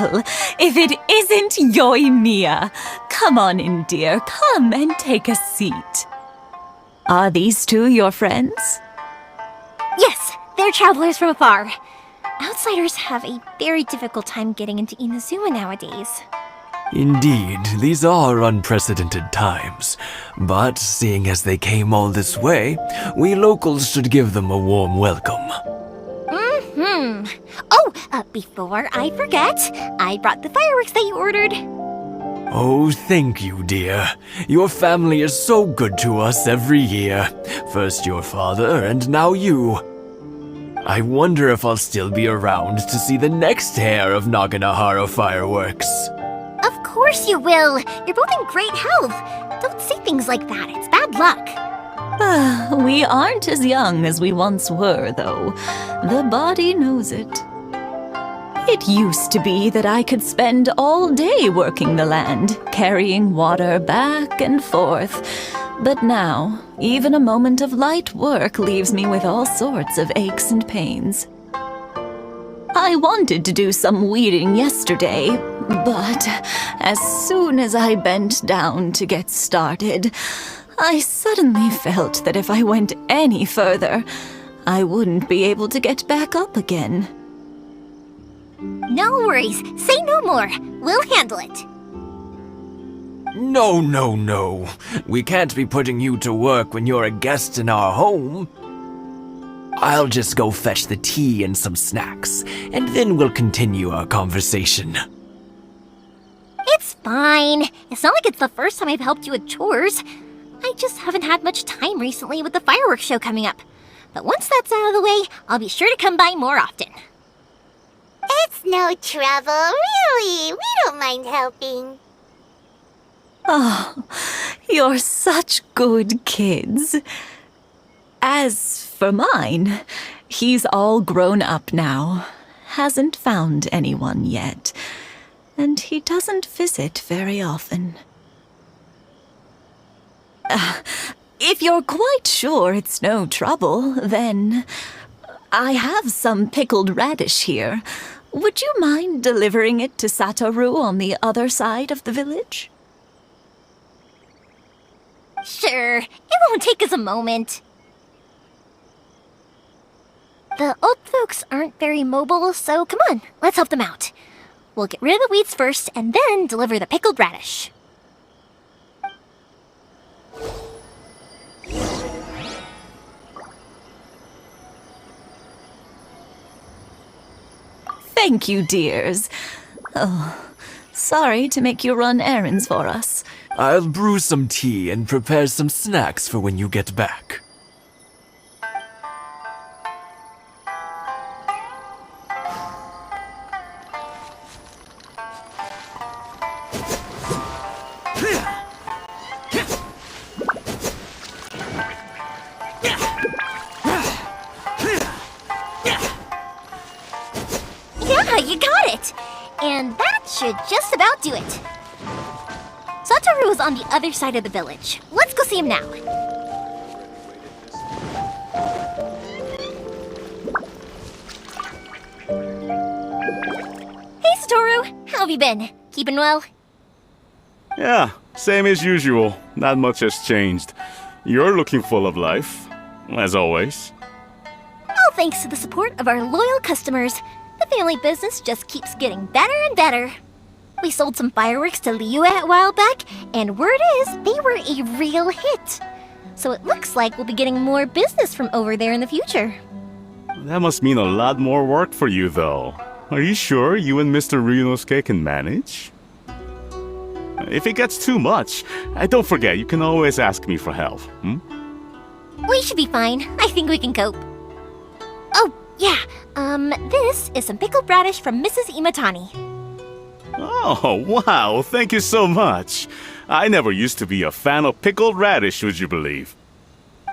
Well, if it isn't Yoimiya. Come on in, dear. Come and take a seat. Are these two your friends? Yes, they're travelers from afar. Outsiders have a very difficult time getting into Inazuma nowadays. Indeed, these are unprecedented times. But seeing as they came all this way, we locals should give them a warm welcome. Oh, before I forget, I brought the fireworks that you ordered. Oh, thank you, dear. Your family is so good to us every year. First your father, and now you. I wonder if I'll still be around to see the next hair of Naganahara fireworks. Of course you will. You're both in great health. Don't say things like that. It's bad luck. We aren't as young as we once were, though. The body knows it. It used to be that I could spend all day working the land, carrying water back and forth. But now, even a moment of light work leaves me with all sorts of aches and pains. I wanted to do some weeding yesterday, but as soon as I bent down to get started, I suddenly felt that if I went any further, I wouldn't be able to get back up again. No worries. Say no more. We'll handle it. No. We can't be putting you to work when you're a guest in our home. I'll just go fetch the tea and some snacks, and then we'll continue our conversation. It's fine. It's not like it's the first time I've helped you with chores. I just haven't had much time recently with the fireworks show coming up. But once that's out of the way, I'll be sure to come by more often. It's no trouble, really. We don't mind helping. Oh, you're such good kids. As for mine, he's all grown up now, hasn't found anyone yet, and he doesn't visit very often. If you're quite sure it's no trouble, then I have some pickled radish here. Would you mind delivering it to Satoru on the other side of the village? Sure, it won't take us a moment. The old folks aren't very mobile, so come on, let's help them out. We'll get rid of the weeds first, and then deliver the pickled radish. Thank you, dears. Oh, sorry to make you run errands for us. I'll brew some tea and prepare some snacks for when you get back. Yeah, you got it! And that should just about do it. Satoru is on the other side of the village. Let's go see him now. Hey, Satoru! How have you been? Keeping well? Yeah, same as usual. Not much has changed. You're looking full of life, as always. All thanks to the support of our loyal customers, the family business just keeps getting better and better. We sold some fireworks to Liyue a while back, and word is they were a real hit. So it looks like we'll be getting more business from over there in the future. That must mean a lot more work for you, though. Are you sure you and Mr. Ryunosuke can manage? If it gets too much, don't forget, you can always ask me for help, We should be fine. I think we can cope. Oh, yeah. This is some pickled radish from Mrs. Imatani. Oh, wow, thank you so much. I never used to be a fan of pickled radish, would you believe?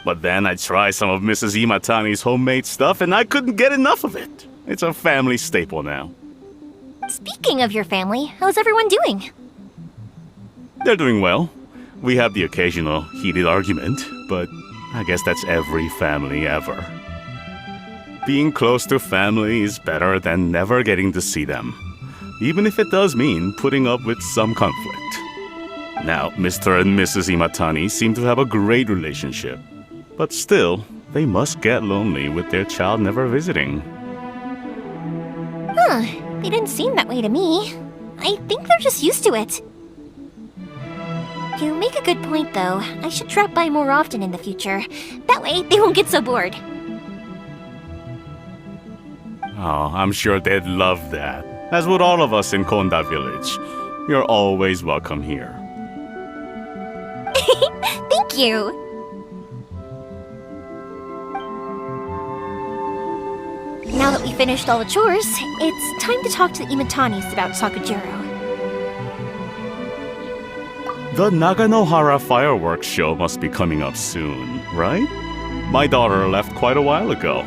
But then I tried some of Mrs. Imatani's homemade stuff and I couldn't get enough of it. It's a family staple now. Speaking of your family, how's everyone doing? They're doing well. We have the occasional heated argument, but I guess that's every family ever. Being close to family is better than never getting to see them. even if it does mean putting up with some conflict. Now, Mr. and Mrs. Imatani seem to have a great relationship, but still, they must get lonely with their child never visiting. Huh, they didn't seem that way to me. I think they're just used to it. You make a good point, though. I should drop by more often in the future. That way, they won't get so bored. Oh, I'm sure they'd love that, as would all of us in Konda Village. You're always welcome here. Thank you! Now that we finished all the chores, it's time to talk to the Imatanis about Sakujiro. The Naganohara fireworks show must be coming up soon, right? My daughter left quite a while ago.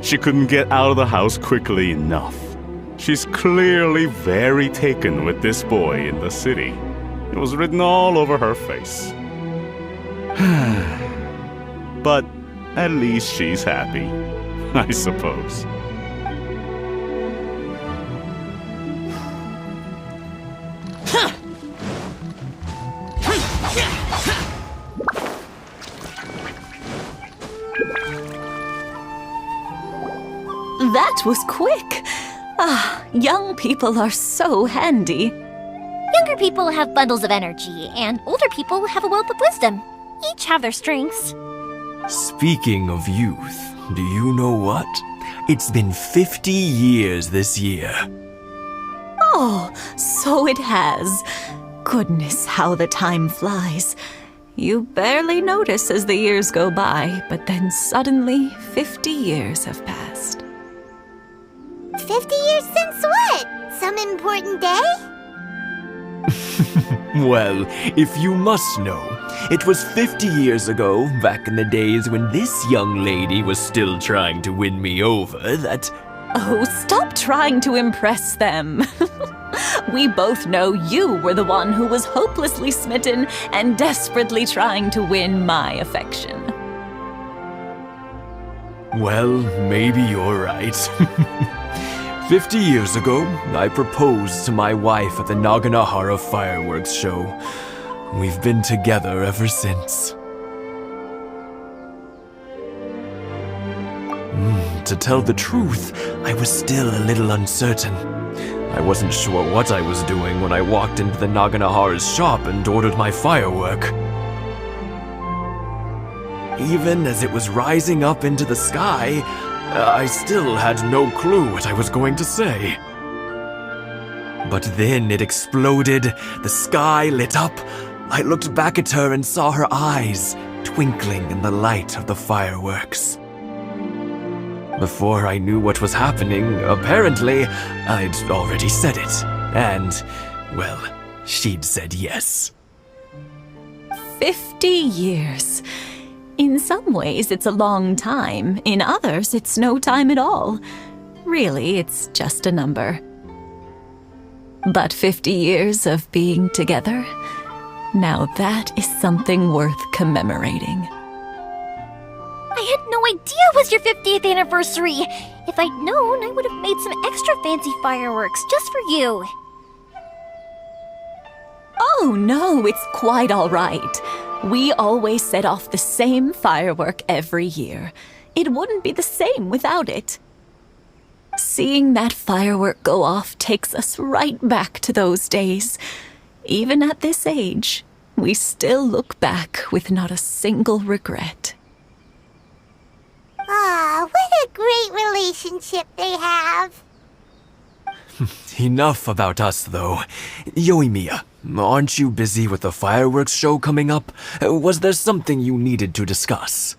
She couldn't get out of the house quickly enough. She's clearly very taken with this boy in the city. It was written all over her face. But at least she's happy, I suppose. That was quick. Ah, young people are so handy. Younger people have bundles of energy, and older people have a wealth of wisdom. Each have their strengths. Speaking of youth, do you know what? It's been 50 years this year. Oh, so it has. Goodness, how the time flies. You barely notice as the years go by, but then suddenly 50 years have passed. 50 years since what? Some important day? Well, if you must know, it was 50 years ago, back in the days when this young lady was still trying to win me over, that... Oh, stop trying to impress them. We both know you were the one who was hopelessly smitten and desperately trying to win my affection. Well, maybe you're right. 50 years ago, I proposed to my wife at the Naganohara fireworks show. We've been together ever since. To tell the truth, I was still a little uncertain. I wasn't sure what I was doing when I walked into the Naganohara's shop and ordered my firework. Even as it was rising up into the sky, I still had no clue what I was going to say. But then it exploded, the sky lit up. I looked back at her and saw her eyes twinkling in the light of the fireworks. Before I knew what was happening, apparently, I'd already said it. And, well, she'd said yes. 50 years. In some ways, it's a long time. In others, it's no time at all. Really, it's just a number. But 50 years of being together? Now that is something worth commemorating. I had no idea it was your 50th anniversary. If I'd known, I would have made some extra fancy fireworks just for you. Oh no, it's quite all right. We always set off the same firework every year. It wouldn't be the same without it. Seeing that firework go off takes us right back to those days. Even at this age, we still look back with not a single regret. Ah, what a great relationship they have. Enough about us, though. Yoimiya, aren't you busy with the fireworks show coming up? Was there something you needed to discuss?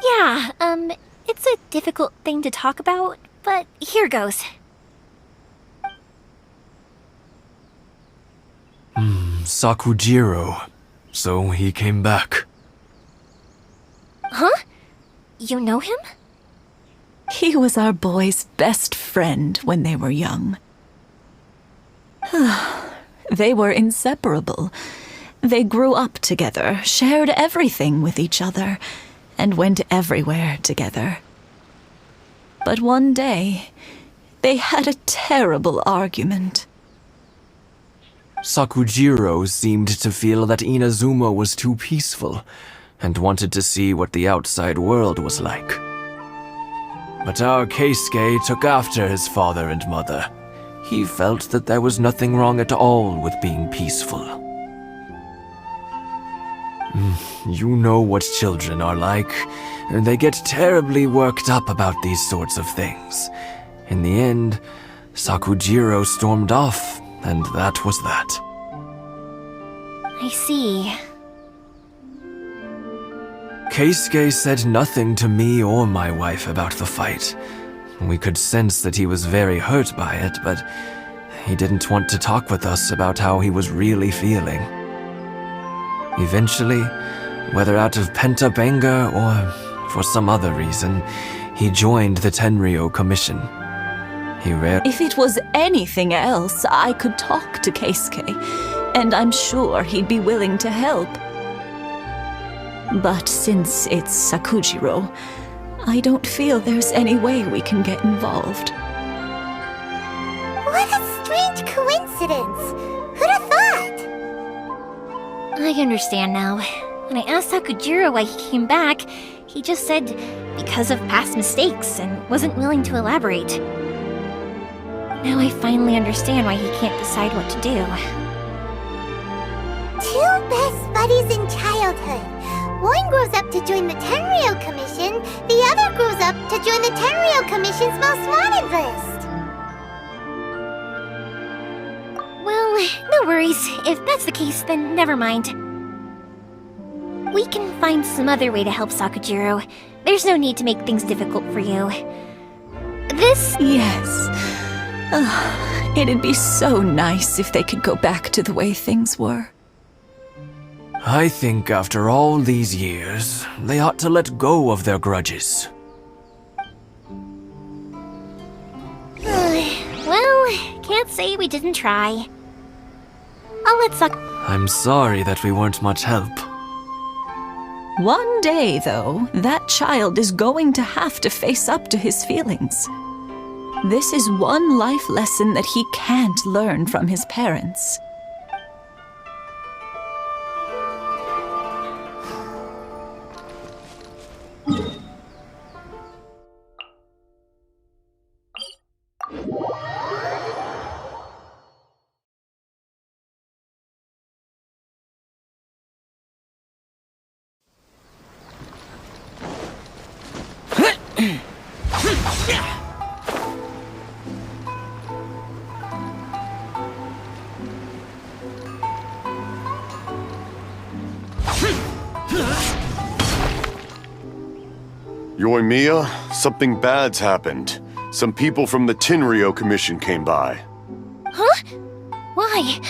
Yeah, it's a difficult thing to talk about, but here goes. Sakujiro. So he came back. Huh? You know him? He was our boy's best friend when they were young. They were inseparable. They grew up together, shared everything with each other, and went everywhere together. But one day, They had a terrible argument. Sakujiro seemed to feel that Inazuma was too peaceful and wanted to see what the outside world was like. But our Keisuke took after his father and mother. He felt that there was nothing wrong at all with being peaceful. You know what children are like. They get terribly worked up about these sorts of things. In the end, Sakujiro stormed off, and that was that. I see. Keisuke said nothing to me or my wife about the fight. We could sense that he was very hurt by it, but he didn't want to talk with us about how he was really feeling. Eventually, whether out of pent-up anger or for some other reason, he joined the Tenryou Commission. If it was anything else, I could talk to Keisuke, and I'm sure he'd be willing to help. But since it's Sakujiro, I don't feel there's any way we can get involved. What a strange coincidence! Who'd have thought? I understand now. When I asked Sakujiro why he came back, he just said because of past mistakes and wasn't willing to elaborate. Now I finally understand why he can't decide what to do. Two best buddies in childhood. One grows up to join the Tenryou Commission, the other grows up to join the Tenryou Commission's most wanted list. Well, no worries. If that's the case, then never mind. We can find some other way to help Sakujiro. There's no need to make things difficult for you. Yes. It'd be so nice if they could go back to the way things were. I think after all these years, they ought to let go of their grudges. Well, can't say we didn't try. I'll let I'm sorry that we weren't much help. One day, though, that child is going to have to face up to his feelings. This is one life lesson that he can't learn from his parents. Yoimiya, something bad's happened. Some people from the Tenryou Commission came by. Huh? Why?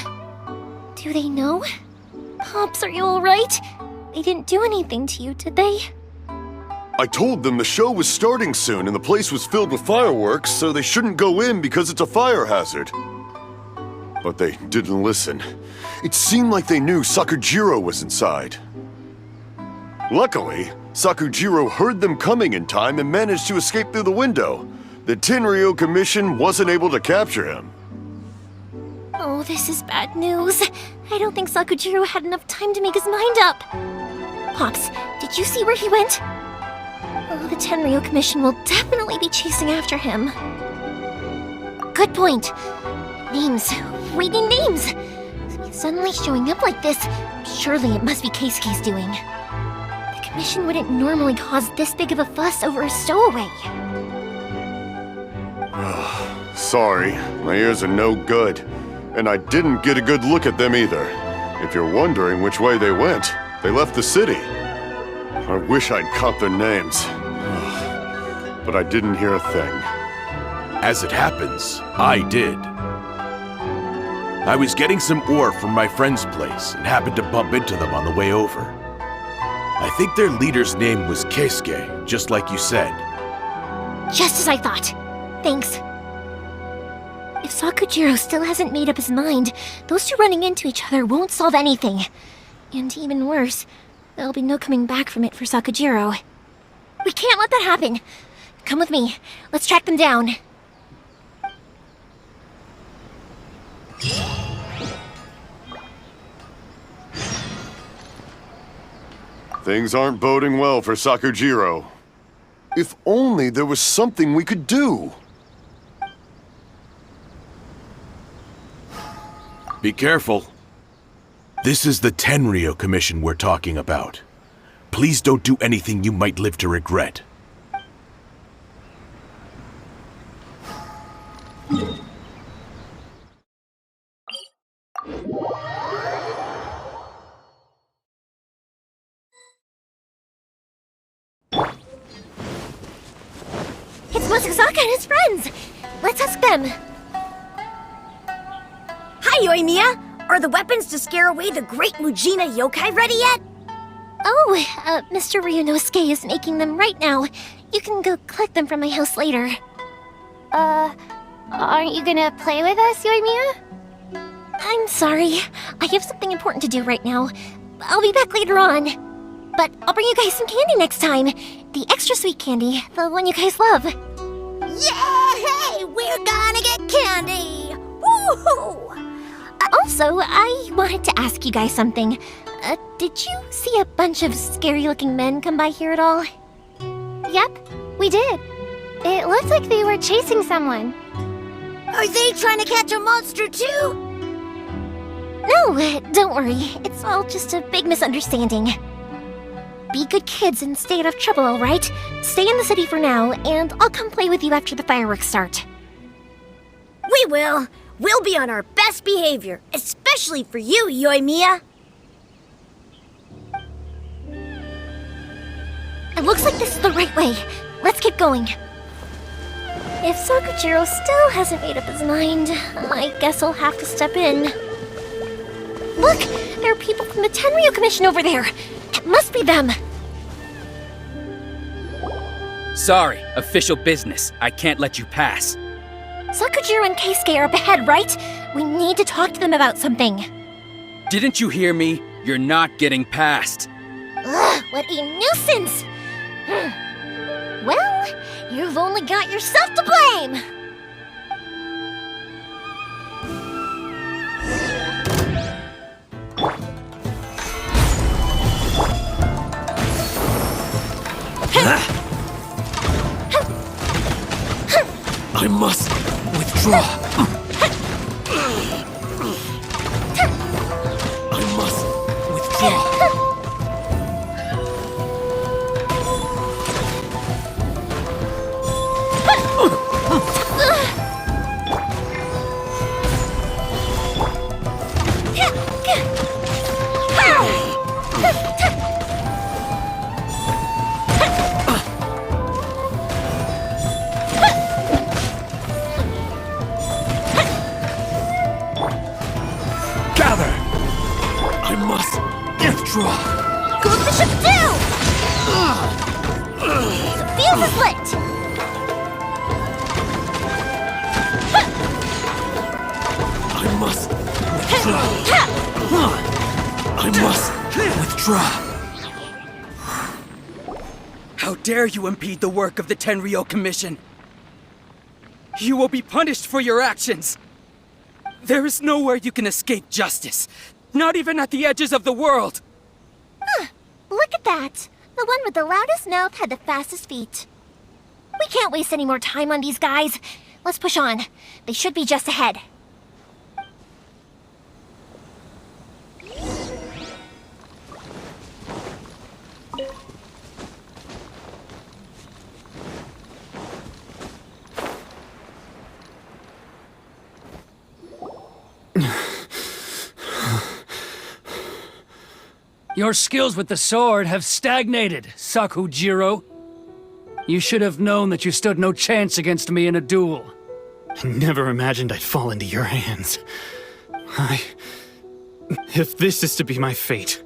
Do they know? Pops, are you alright? They didn't do anything to you, did they? I told them the show was starting soon and the place was filled with fireworks, so they shouldn't go in because it's a fire hazard. But they didn't listen. It seemed like they knew Sakujiro was inside. Luckily, Sakujiro heard them coming in time and managed to escape through the window. The Tenryou Commission wasn't able to capture him. Oh, this is bad news. I don't think Sakujiro had enough time to make his mind up. Pops, did you see where he went? Oh, the Tenryou Commission will definitely be chasing after him. Good point. Names. Reading names. Suddenly showing up like this, surely it must be Keisuke's doing. The Commission wouldn't normally cause this big of a fuss over a stowaway. Sorry, my ears are no good. And I didn't get a good look at them either. If you're wondering which way they went, they left the city. I wish I'd caught their names. But I didn't hear a thing. As it happens, I did. I was getting some ore from my friend's place and happened to bump into them on the way over. I think their leader's name was Keisuke, just like you said. Just as I thought. Thanks. If Sakujiro still hasn't made up his mind, those two running into each other won't solve anything. And even worse, there'll be no coming back from it for Sakujiro. We can't let that happen. Come with me. Let's track them down. Things aren't boding well for Sakujiro. If only there was something we could do. Be careful. This is the Tenryou Commission we're talking about. Please don't do anything you might live to regret. It's Masazaka and his friends! Let's ask them. Hi, Yoimiya! Are the weapons to scare away the great Mujina yokai ready yet? Oh, Mr. Ryunosuke is making them right now. You can go collect them from my house later. Aren't you gonna play with us, Yoimiya? I'm sorry. I have something important to do right now. I'll be back later on. But I'll bring you guys some candy next time. The extra sweet candy, the one you guys love. Yay! We're gonna get candy! Woohoo! Also, I wanted to ask you guys something. Did you see a bunch of scary-looking men come by here at all? Yep, we did. It looked like they were chasing someone. Are they trying to catch a monster too? No, don't worry. It's all just a big misunderstanding. Be good kids and stay out of trouble, alright? Stay in the city for now, and I'll come play with you after the fireworks start. We will. We'll be on our best behavior, especially for you, Yoimiya. It looks like this is the right way. Let's keep going. If Sakujiro still hasn't made up his mind, I guess I'll have to step in. Look! There are people from the Tenryou Commission over there! It must be them! Sorry, official business. I can't let you pass. Sakujiro and Keisuke are up ahead, right? We need to talk to them about something. Didn't you hear me? You're not getting past. Ugh, what a nuisance! Well, you've only got yourself to blame! I must withdraw. I must withdraw. Good bishop down! The fuse is lit! I must withdraw. I must withdraw. How dare you impede the work of the Tenryou Commission? You will be punished for your actions. There is nowhere you can escape justice. Not even at the edges of the world. Look at that! The one with the loudest mouth had the fastest feet. We can't waste any more time on these guys. Let's push on. They should be just ahead. Your skills with the sword have stagnated, Sakujiro. You should have known that you stood no chance against me in a duel. I never imagined I'd fall into your hands. If this is to be my fate,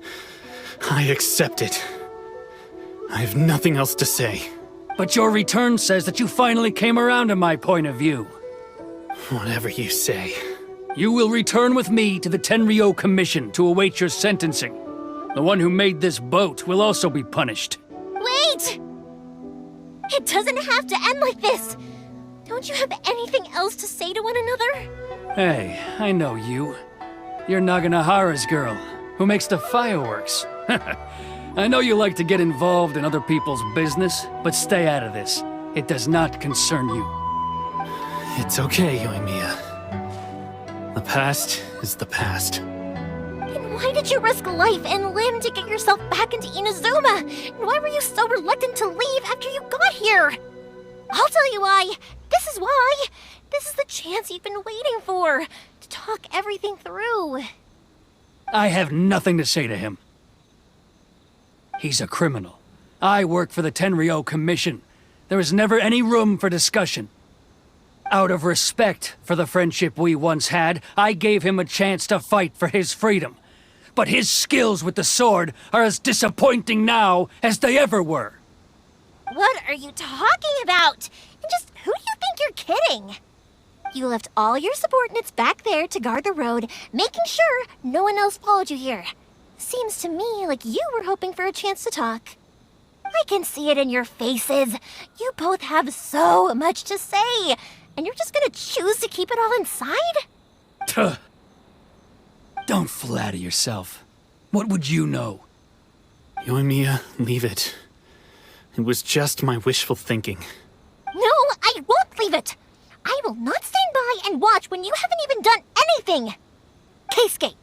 I accept it. I have nothing else to say. But your return says that you finally came around to my point of view. Whatever you say. You will return with me to the Tenryou Commission to await your sentencing. The one who made this boat will also be punished. Wait! It doesn't have to end like this! Don't you have anything else to say to one another? Hey, I know you. You're Naganahara's girl, who makes the fireworks. I know you like to get involved in other people's business, but stay out of this. It does not concern you. It's okay, Yoimiya. The past is the past. Then why did you risk life and limb to get yourself back into Inazuma? And why were you so reluctant to leave after you got here? I'll tell you why. This is why. This is the chance you've been waiting for, to talk everything through. I have nothing to say to him. He's a criminal. I work for the Tenryou Commission. There is never any room for discussion. Out of respect for the friendship we once had, I gave him a chance to fight for his freedom. But his skills with the sword are as disappointing now as they ever were. What are you talking about? And just who do you think you're kidding? You left all your subordinates back there to guard the road, making sure no one else followed you here. Seems to me like you were hoping for a chance to talk. I can see it in your faces. You both have so much to say, and you're just gonna choose to keep it all inside? Tuh. Don't flatter yourself. What would you know? Yoimiya, leave it. It was just my wishful thinking. No, I won't leave it. I will not stand by and watch when you haven't even done anything. Keisuke,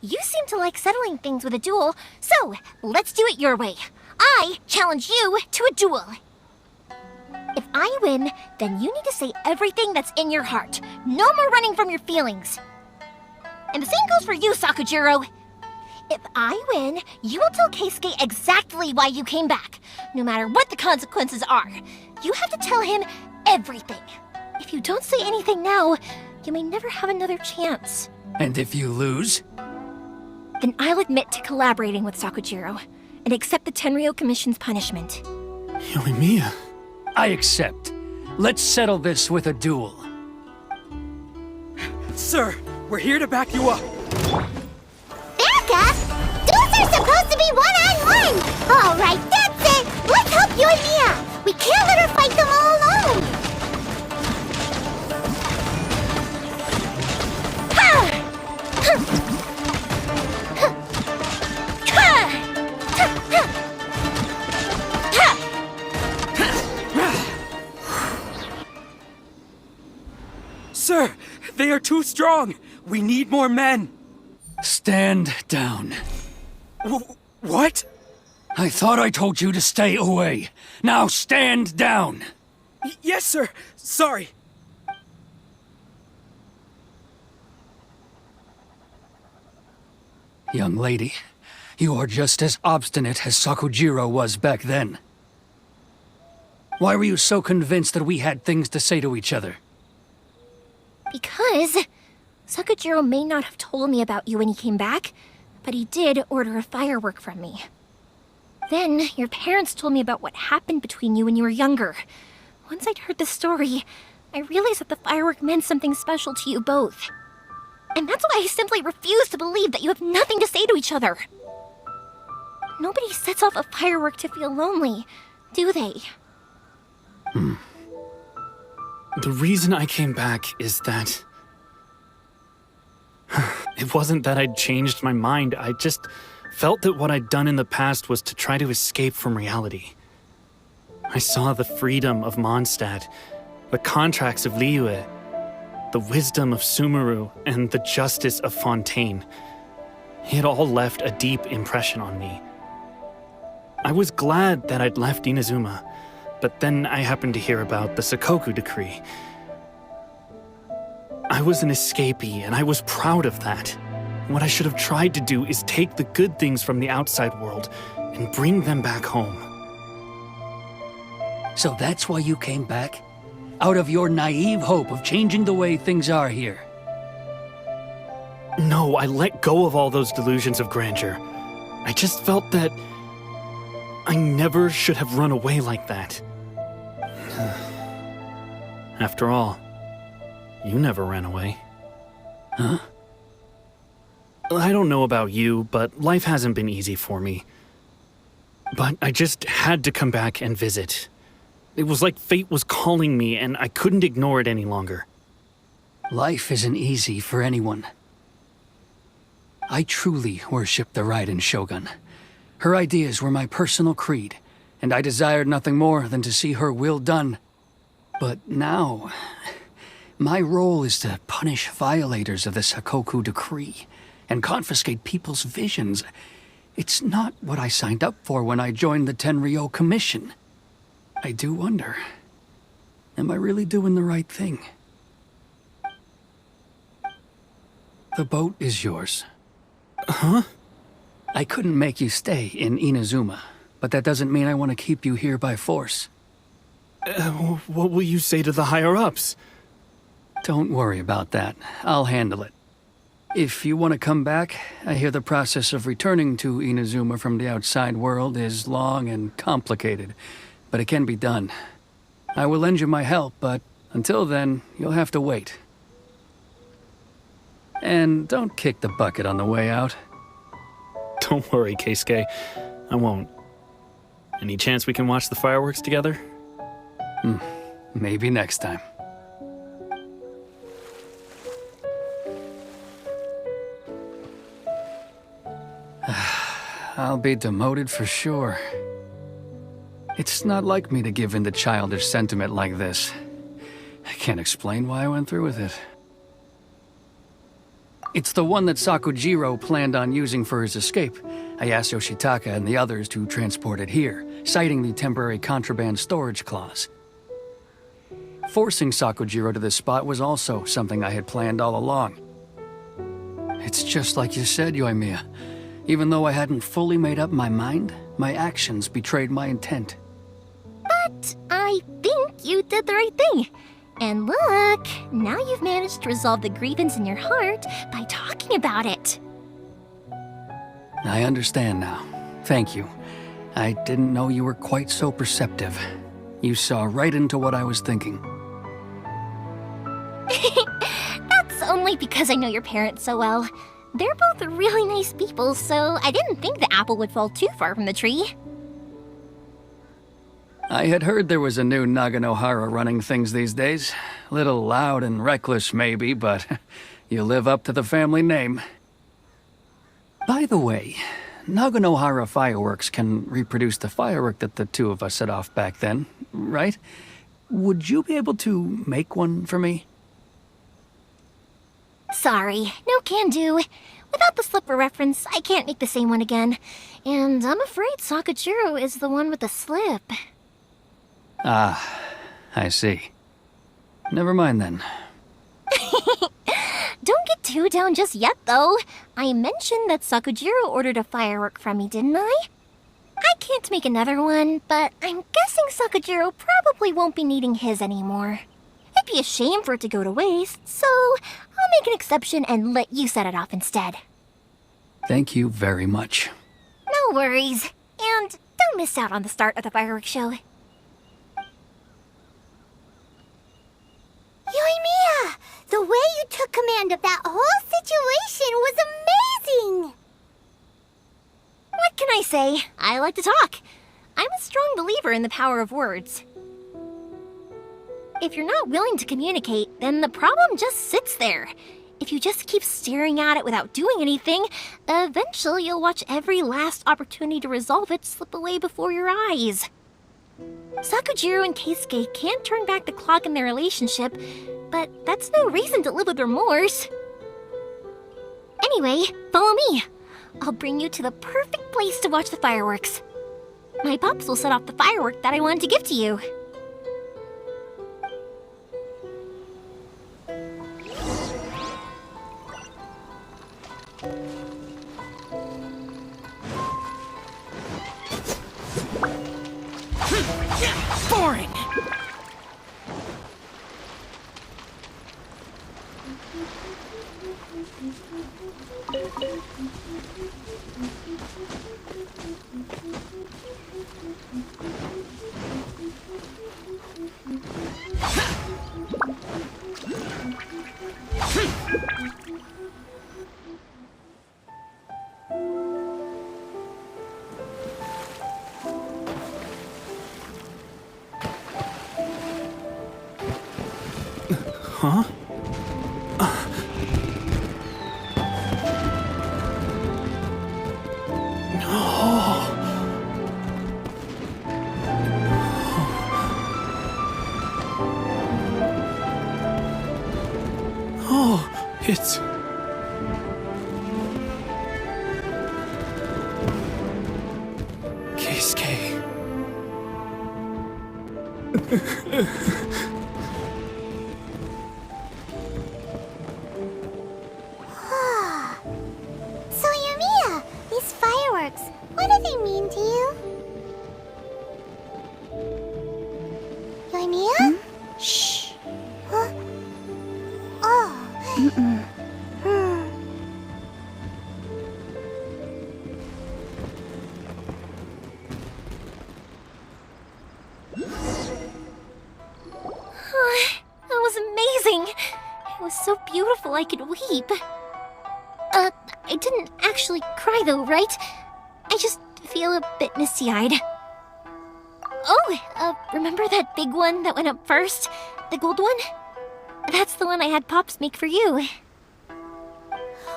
you seem to like settling things with a duel, so let's do it your way. I challenge you to a duel. If I win, then you need to say everything that's in your heart. No more running from your feelings. And the same goes for you, Sakujiro. If I win, you will tell Keisuke exactly why you came back, no matter what the consequences are. You have to tell him everything. If you don't say anything now, you may never have another chance. And if you lose? Then I'll admit to collaborating with Sakujiro and accept the Tenryou Commission's punishment. Yoimiya. I accept. Let's settle this with a duel. Sir, we're here to back you up. Back up? Duels are supposed to be one-on-one! Alright, that's it! Let's help Yoimiya! We can't let her fight them all alone! Sir, they are too strong. We need more men. Stand down. What? I thought I told you to stay away. Now stand down. Yes, sir. Sorry. Young lady, you are just as obstinate as Sakujiro was back then. Why were you so convinced that we had things to say to each other? Because Sakujiro may not have told me about you when he came back, but he did order a firework from me. Then your parents told me about what happened between you when you were younger. Once I'd heard the story, I realized that the firework meant something special to you both. And that's why I simply refuse to believe that you have nothing to say to each other. Nobody sets off a firework to feel lonely, do they? The reason I came back is that... It wasn't that I'd changed my mind, I just felt that what I'd done in the past was to try to escape from reality. I saw the freedom of Mondstadt, the contracts of Liyue, the wisdom of Sumeru, and the justice of Fontaine. It all left a deep impression on me. I was glad that I'd left Inazuma, but then I happened to hear about the Sakoku decree. I was an escapee, and I was proud of that. What I should have tried to do is take the good things from the outside world and bring them back home. So that's why you came back? Out of your naive hope of changing the way things are here? No, I let go of all those delusions of grandeur. I just felt that I never should have run away like that. After all, you never ran away. Huh? I don't know about you, but life hasn't been easy for me. But I just had to come back and visit. It was like fate was calling me, and I couldn't ignore it any longer. Life isn't easy for anyone. I truly worship the Raiden Shogun. Her ideas were my personal creed, and I desired nothing more than to see her will done. But now, my role is to punish violators of the Sakoku decree and confiscate people's visions. It's not what I signed up for when I joined the Tenryou Commission. I do wonder, am I really doing the right thing? The boat is yours. Huh? I couldn't make you stay in Inazuma, but that doesn't mean I want to keep you here by force. What will you say to the higher-ups? Don't worry about that. I'll handle it. If you want to come back, I hear the process of returning to Inazuma from the outside world is long and complicated, but it can be done. I will lend you my help, but until then, you'll have to wait. And don't kick the bucket on the way out. Don't worry, Keisuke. I won't. Any chance we can watch the fireworks together? Maybe next time. I'll be demoted for sure. It's not like me to give in to childish sentiment like this. I can't explain why I went through with it. It's the one that Sakujiro planned on using for his escape. I asked Yoshitaka and the others to transport it here, citing the temporary contraband storage clause. Forcing Sakujiro to this spot was also something I had planned all along. It's just like you said, Yoimiya. Even though I hadn't fully made up my mind, my actions betrayed my intent. But I think you did the right thing. And look, now you've managed to resolve the grievance in your heart by talking about it. I understand now. Thank you. I didn't know you were quite so perceptive. You saw right into what I was thinking. That's only because I know your parents so well. They're both really nice people, so I didn't think the apple would fall too far from the tree. I had heard there was a new Naganohara running things these days. Little loud and reckless, maybe, but you live up to the family name. By the way, Naganohara fireworks can reproduce the firework that the two of us set off back then, right? Would you be able to make one for me? Sorry, no can do. Without the slipper reference, I can't make the same one again. And I'm afraid Sakujiro is the one with the slip. Ah, I see. Never mind then. Don't get too down just yet, though. I mentioned that Sakujiro ordered a firework from me, didn't I? I can't make another one, but I'm guessing Sakujiro probably won't be needing his anymore. It'd be a shame for it to go to waste, so I'll make an exception and let you set it off instead. Thank you very much. No worries. And don't miss out on the start of the fireworks show. Yoimiya! The way you took command of that whole situation was amazing! What can I say? I like to talk. I'm a strong believer in the power of words. If you're not willing to communicate, then the problem just sits there. If you just keep staring at it without doing anything, eventually you'll watch every last opportunity to resolve it slip away before your eyes. Sakujiro and Keisuke can't turn back the clock in their relationship, but that's no reason to live with remorse. Anyway, follow me. I'll bring you to the perfect place to watch the fireworks. My pops will set off the firework that I wanted to give to you. Boring! Huh? Oh. It's... Keisuke. So, Yoimiya, these fireworks, what do they mean to you? Yoimiya? Shh. Huh? Oh. That was amazing! It was so beautiful I could weep. I didn't actually cry though, right? I just feel a bit misty-eyed. Oh, remember that big one that went up first? The gold one? That's the one I had Pops make for you.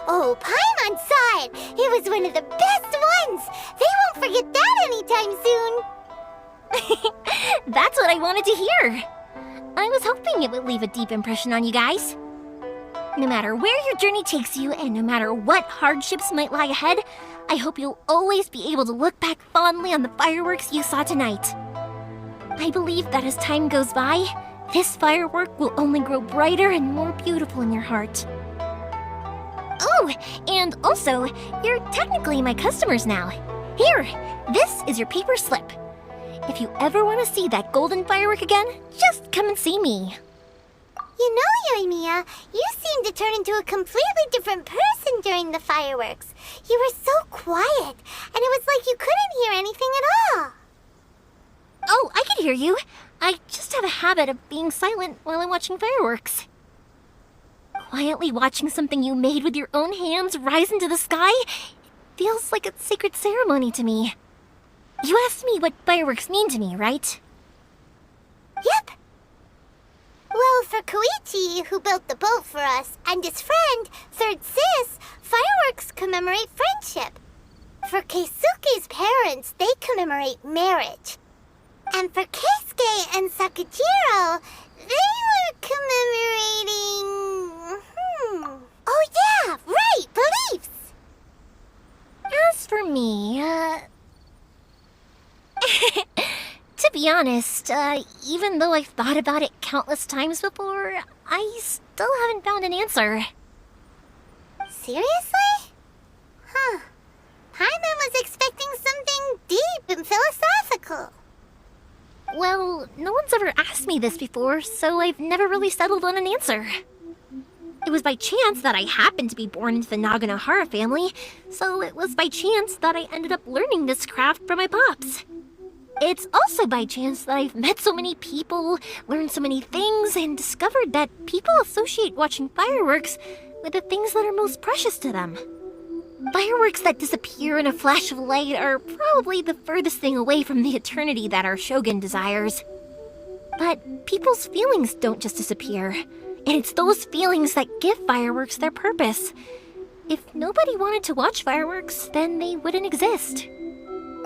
Oh, Paimon saw it! It was one of the best ones! They won't forget that anytime soon! That's what I wanted to hear! I was hoping it would leave a deep impression on you guys. No matter where your journey takes you, and no matter what hardships might lie ahead, I hope you'll always be able to look back fondly on the fireworks you saw tonight. I believe that as time goes by, this firework will only grow brighter and more beautiful in your heart. Oh, and also, you're technically my customers now. Here, this is your paper slip. If you ever want to see that golden firework again, just come and see me. You know, Yoimiya, you seemed to turn into a completely different person during the fireworks. You were so quiet, and it was like you couldn't hear anything at all. Oh, I can hear you. I just have a habit of being silent while I'm watching fireworks. Quietly watching something you made with your own hands rise into the sky feels like a sacred ceremony to me. You asked me what fireworks mean to me, right? Yep. Well, for Koichi, who built the boat for us, and his friend, Third Sis, fireworks commemorate friendship. For Keisuke's parents, they commemorate marriage. And for Keisuke and Sakajiro, they were commemorating... Oh yeah, right, beliefs! As for me, to be honest, even though I've thought about it countless times before, I still haven't found an answer. Seriously? Huh. Paimon was expecting something deep and philosophical. Well, no one's ever asked me this before, so I've never really settled on an answer. It was by chance that I happened to be born into the Naganohara family, so it was by chance that I ended up learning this craft from my pops. It's also by chance that I've met so many people, learned so many things, and discovered that people associate watching fireworks with the things that are most precious to them. Fireworks that disappear in a flash of light are probably the furthest thing away from the eternity that our shogun desires. But people's feelings don't just disappear, and it's those feelings that give fireworks their purpose. If nobody wanted to watch fireworks, then they wouldn't exist.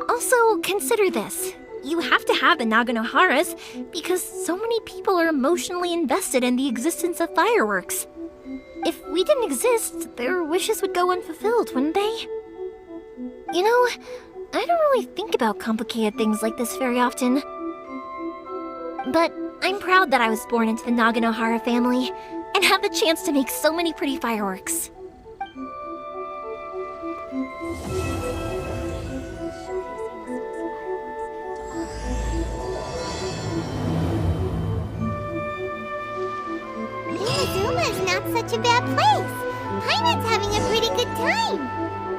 Also, consider this. You have to have the Naganoharas because so many people are emotionally invested in the existence of fireworks. If we didn't exist, their wishes would go unfulfilled, wouldn't they? You know, I don't really think about complicated things like this very often. But I'm proud that I was born into the Naganohara family and have the chance to make so many pretty fireworks. Inazuma's not such a bad place. Paimon's having a pretty good time.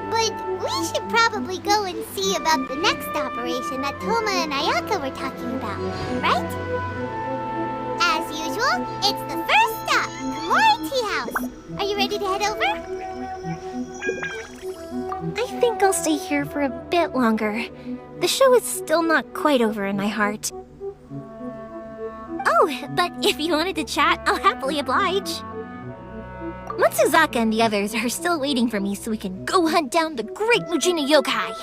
But we should probably go and see about the next operation that Toma and Ayaka were talking about, right? As usual, it's the first stop, Komori Tea House. Are you ready to head over? I think I'll stay here for a bit longer. The show is still not quite over in my heart. Oh, but if you wanted to chat, I'll happily oblige. Matsuzaka and the others are still waiting for me so we can go hunt down the great Mujina yokai.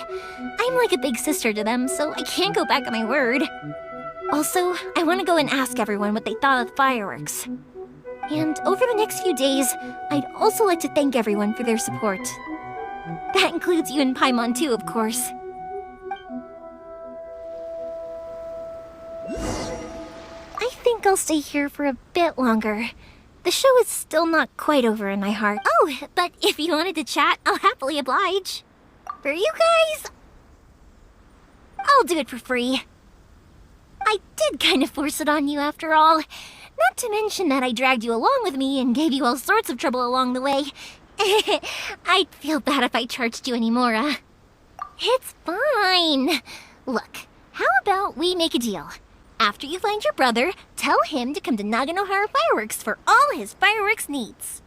I'm like a big sister to them, so I can't go back on my word. Also, I want to go and ask everyone what they thought of the fireworks. And over the next few days, I'd also like to thank everyone for their support. That includes you and Paimon too, of course. I think I'll stay here for a bit longer. The show is still not quite over in my heart. Oh, but if you wanted to chat, I'll happily oblige. For you guys, I'll do it for free. I did kind of force it on you after all. Not to mention that I dragged you along with me and gave you all sorts of trouble along the way. I'd feel bad if I charged you anymore. It's fine. Look, how about we make a deal? After you find your brother, tell him to come to Naganohara Fireworks for all his fireworks needs.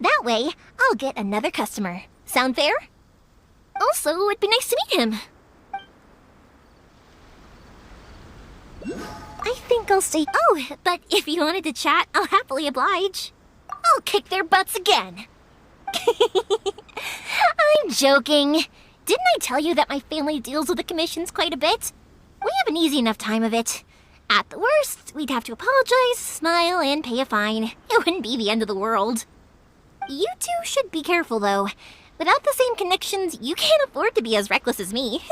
That way, I'll get another customer. Sound fair? Also, it'd be nice to meet him. I think I'll stay. Oh, but if you wanted to chat, I'll happily oblige. I'll kick their butts again. I'm joking. Didn't I tell you that my family deals with the commissions quite a bit? We have an easy enough time of it. At the worst, we'd have to apologize, smile, and pay a fine. It wouldn't be the end of the world. You two should be careful, though. Without the same connections, you can't afford to be as reckless as me.